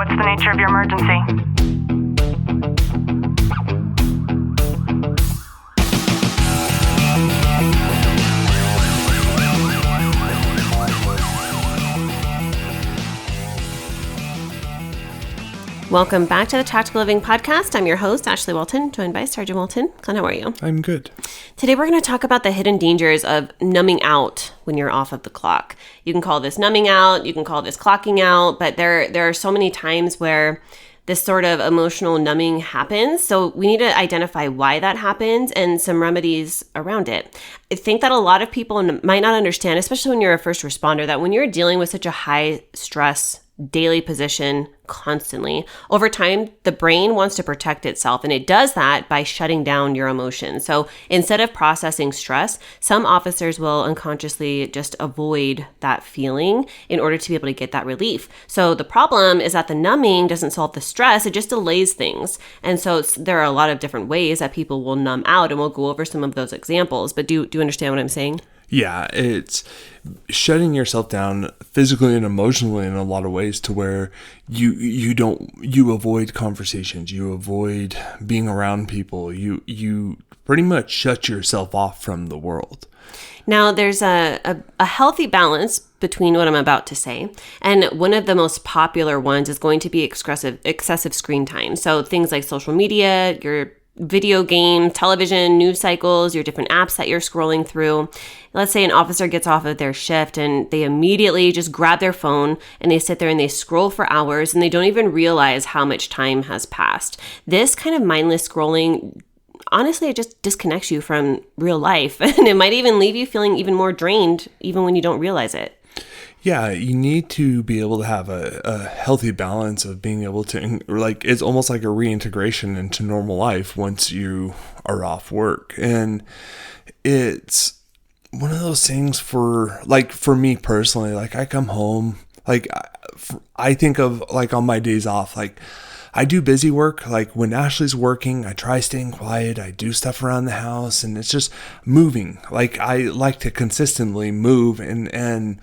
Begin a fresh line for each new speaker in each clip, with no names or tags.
What's the nature of your emergency?
Welcome back to the Tactical Living Podcast. I'm your host, Ashley Walton, joined by Sergeant Walton. Glenn, how are you?
I'm good.
Today we're going to talk about the hidden dangers of numbing out when you're off of the clock. You can call this numbing out, you can call this clocking out, but there are so many times where this sort of emotional numbing happens. So we need to identify why that happens and some remedies around it. I think that a lot of people might not understand, especially when you're a first responder, that when you're dealing with such a high stress daily position constantly, over time, the brain wants to protect itself, and it does that by shutting down your emotions. So instead of processing stress, some officers will unconsciously just avoid that feeling in order to be able to get that relief. So the problem is that the numbing doesn't solve the stress, it just delays things. And so there are a lot of different ways that people will numb out, and we'll go over some of those examples. But do you understand what I'm saying?
Yeah, it's shutting yourself down physically and emotionally in a lot of ways to where you avoid conversations, you avoid being around people, you pretty much shut yourself off from the world.
Now, there's a healthy balance between what I'm about to say. And one of the most popular ones is going to be excessive screen time. So things like social media, your video games, television, news cycles, your different apps that you're scrolling through. Let's say an officer gets off of their shift and they immediately just grab their phone and they sit there and they scroll for hours and they don't even realize how much time has passed. This kind of mindless scrolling, honestly, it just disconnects you from real life, and it might even leave you feeling even more drained even when you don't realize it.
Yeah, you need to be able to have a healthy balance of being able to, like, it's almost like a reintegration into normal life once you are off work. And it's one of those things for me personally, like I come home, like I think of like on my days off, like I do busy work. Like when Ashley's working, I try staying quiet. I do stuff around the house and it's just moving. Like I like to consistently move and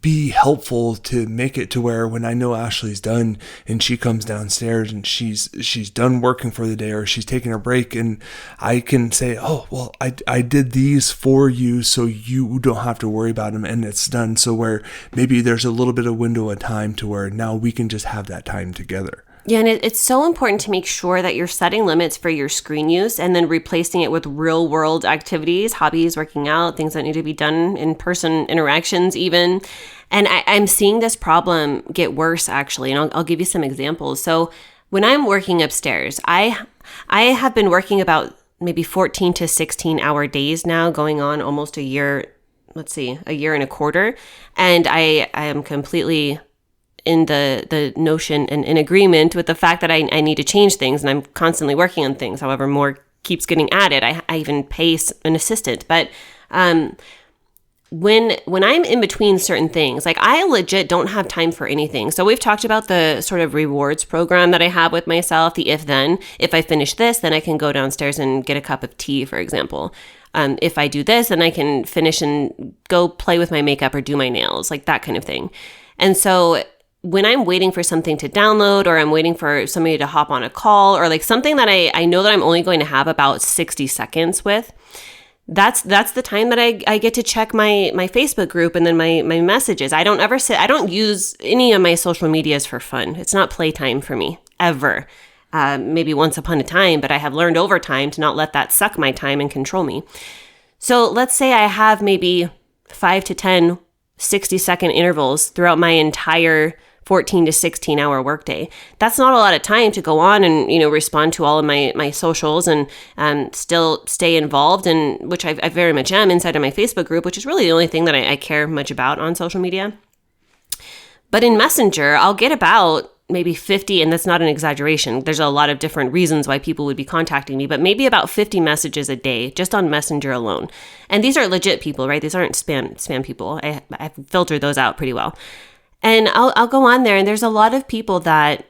be helpful to make it to where when I know Ashley's done and she comes downstairs and she's done working for the day or she's taking a break, and I can say, oh, well, I did these for you so you don't have to worry about them, and it's done. So where maybe there's a little bit of window of time to where now we can just have that time together.
Yeah, and it's so important to make sure that you're setting limits for your screen use and then replacing it with real world activities, hobbies, working out, things that need to be done, in-person interactions even. And I'm seeing this problem get worse, actually, and I'll give you some examples. So when I'm working upstairs, I have been working about maybe 14 to 16 hour days now, going on almost a year, a year and a quarter. And I am completely in the notion and in agreement with the fact that I need to change things, and I'm constantly working on things. However, more keeps getting added. I even pay an assistant. But when I'm in between certain things, like I legit don't have time for anything. So we've talked about the sort of rewards program that I have with myself, the if-then. If I finish this, then I can go downstairs and get a cup of tea, for example. If I do this, then I can finish and go play with my makeup or do my nails, like that kind of thing. And so when I'm waiting for something to download, or I'm waiting for somebody to hop on a call, or like something that I know that I'm only going to have about 60 seconds with, that's the time that I get to check my Facebook group and then my messages. I don't use any of my social medias for fun. It's not playtime for me, ever. Maybe once upon a time, but I have learned over time to not let that suck my time and control me. So let's say I have maybe 5 to 10 60-second intervals throughout my entire 14 to 16 hour workday. That's not a lot of time to go on and, respond to all of my socials and still stay involved, and which I very much am inside of my Facebook group, which is really the only thing that I care much about on social media. But in Messenger, I'll get about maybe 50, and that's not an exaggeration. There's a lot of different reasons why people would be contacting me, but maybe about 50 messages a day just on Messenger alone. And these are legit people, right? These aren't spam people. I've filtered those out pretty well. And I'll go on there, and there's a lot of people that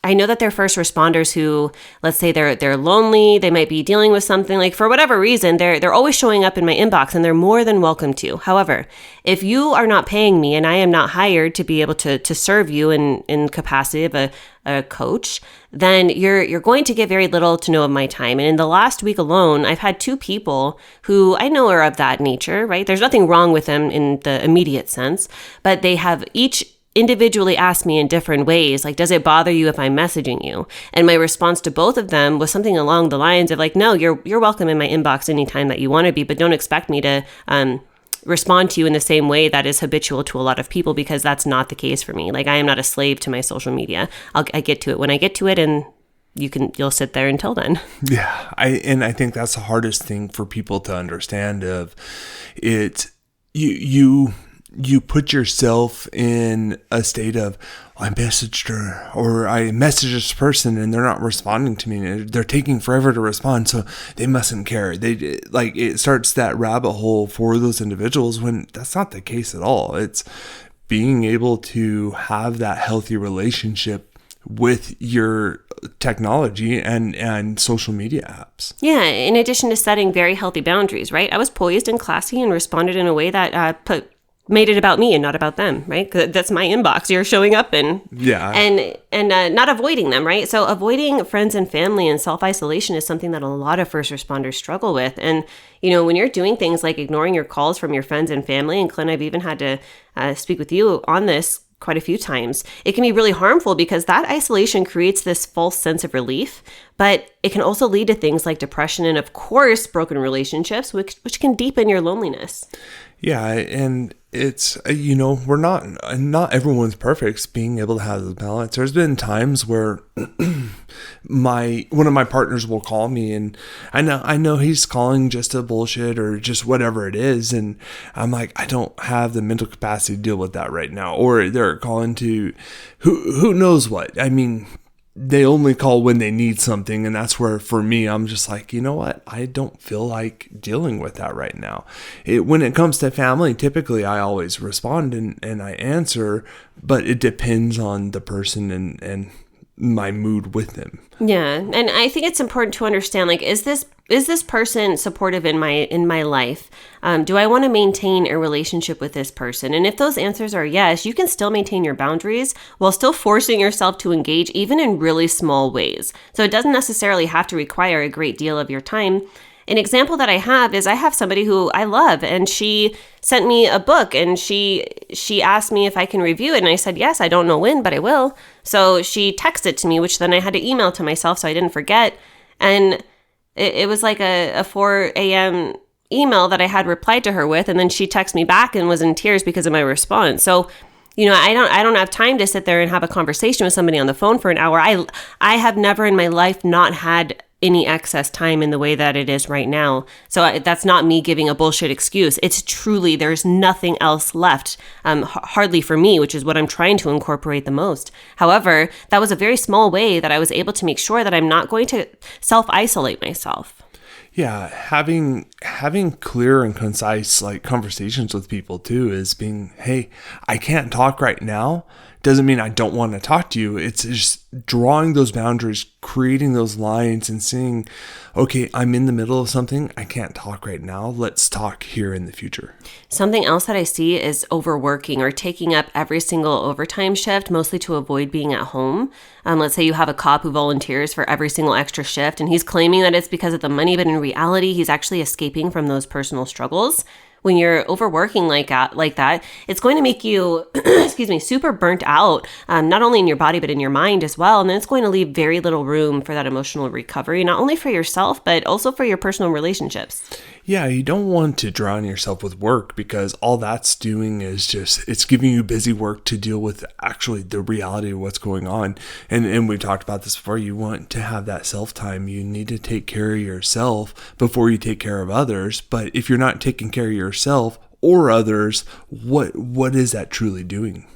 I know that they're first responders who, let's say they're lonely, they might be dealing with something, like for whatever reason, they're always showing up in my inbox, and they're more than welcome to. However, if you are not paying me and I am not hired to be able to serve you in capacity of a coach, then you're going to get very little to no of my time. And in the last week alone, I've had 2 people who I know are of that nature, right? There's nothing wrong with them in the immediate sense, but they have each individually asked me in different ways, like, does it bother you if I'm messaging you? And my response to both of them was something along the lines of like, no, you're welcome in my inbox anytime that you want to be, but don't expect me to respond to you in the same way that is habitual to a lot of people, because that's not the case for me. Like, I am not a slave to my social media. I get to it when I get to it, and you'll sit there until then.
Yeah, I think that's the hardest thing for people to understand. Of it, you put yourself in a state of, I messaged her, or I messaged this person and they're not responding to me. They're taking forever to respond, so they mustn't care. They like, it starts that rabbit hole for those individuals when that's not the case at all. It's being able to have that healthy relationship with your technology and social media apps.
Yeah, in addition to setting very healthy boundaries, right? I was poised and classy and responded in a way that made it about me and not about them, right? 'Cause that's my inbox you're showing up in.
Yeah.
And not avoiding them, right? So avoiding friends and family and self-isolation is something that a lot of first responders struggle with. And, when you're doing things like ignoring your calls from your friends and family, and Clint, I've even had to speak with you on this quite a few times, it can be really harmful because that isolation creates this false sense of relief, but it can also lead to things like depression and, of course, broken relationships, which can deepen your loneliness.
Yeah, and it's, we're not everyone's perfect. It's being able to have the balance. There's been times where one of my partners will call me, and I know he's calling just to bullshit or just whatever it is, and I'm like, I don't have the mental capacity to deal with that right now. Or they're calling to who knows what. I mean, they only call when they need something. And that's where, for me, I'm just like, you know what? I don't feel like dealing with that right now. When it comes to family, typically I always respond and I answer, but it depends on the person and my mood with them.
Yeah. And I think it's important to understand, like, is this person supportive in my life? Do I want to maintain a relationship with this person? And if those answers are yes, you can still maintain your boundaries while still forcing yourself to engage, even in really small ways. So it doesn't necessarily have to require a great deal of your time. An example that I have is I have somebody who I love, and she sent me a book, and she asked me if I can review it. And I said, yes, I don't know when, but I will. So she texted to me, which then I had to email to myself so I didn't forget. And it was like a 4 a.m. email that I had replied to her with. And then she texted me back and was in tears because of my response. So, I don't have time to sit there and have a conversation with somebody on the phone for an hour. I have never in my life not had any excess time in the way that it is right now. So that's not me giving a bullshit excuse. It's truly, there's nothing else left, hardly for me, which is what I'm trying to incorporate the most. However, that was a very small way that I was able to make sure that I'm not going to self-isolate myself.
Yeah, having clear and concise conversations with people too is being, hey, I can't talk right now. Doesn't mean I don't want to talk to you. It's just drawing those boundaries, creating those lines and saying, okay, I'm in the middle of something. I can't talk right now. Let's talk here in the future.
Something else that I see is overworking or taking up every single overtime shift, mostly to avoid being at home. Let's say you have a cop who volunteers for every single extra shift, and he's claiming that it's because of the money, but in reality, he's actually escaping from those personal struggles. When you're overworking like that, it's going to make you, super burnt out, not only in your body, but in your mind as well. And then it's going to leave very little room for that emotional recovery, not only for yourself, but also for your personal relationships.
Yeah, you don't want to drown yourself with work, because all that's doing is it's giving you busy work to deal with actually the reality of what's going on. And we've talked about this before. You want to have that self-time. You need to take care of yourself before you take care of others. But if you're not taking care of yourself or others, what is that truly doing?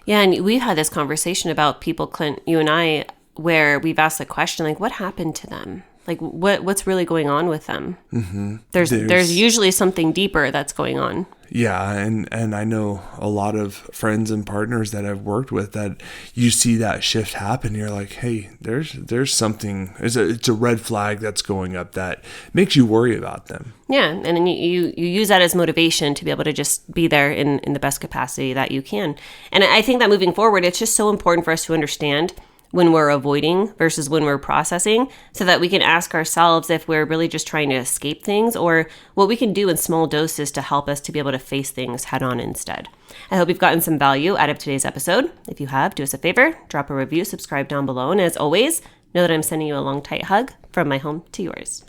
Yeah,
and we've had this conversation about people, Clint, you and I, where we've asked the question, like, what happened to them? Like, what's really going on with them?
Mm-hmm.
There's usually something deeper that's going on.
Yeah, and I know a lot of friends and partners that I've worked with that you see that shift happen. You're like, hey, there's something. It's a red flag that's going up that makes you worry about them.
Yeah, and then you use that as motivation to be able to just be there in the best capacity that you can. And I think that moving forward, it's just so important for us to understand when we're avoiding versus when we're processing, so that we can ask ourselves if we're really just trying to escape things, or what we can do in small doses to help us to be able to face things head on instead. I hope you've gotten some value out of today's episode. If you have, do us a favor, drop a review, subscribe down below, and as always, know that I'm sending you a long, tight hug from my home to yours.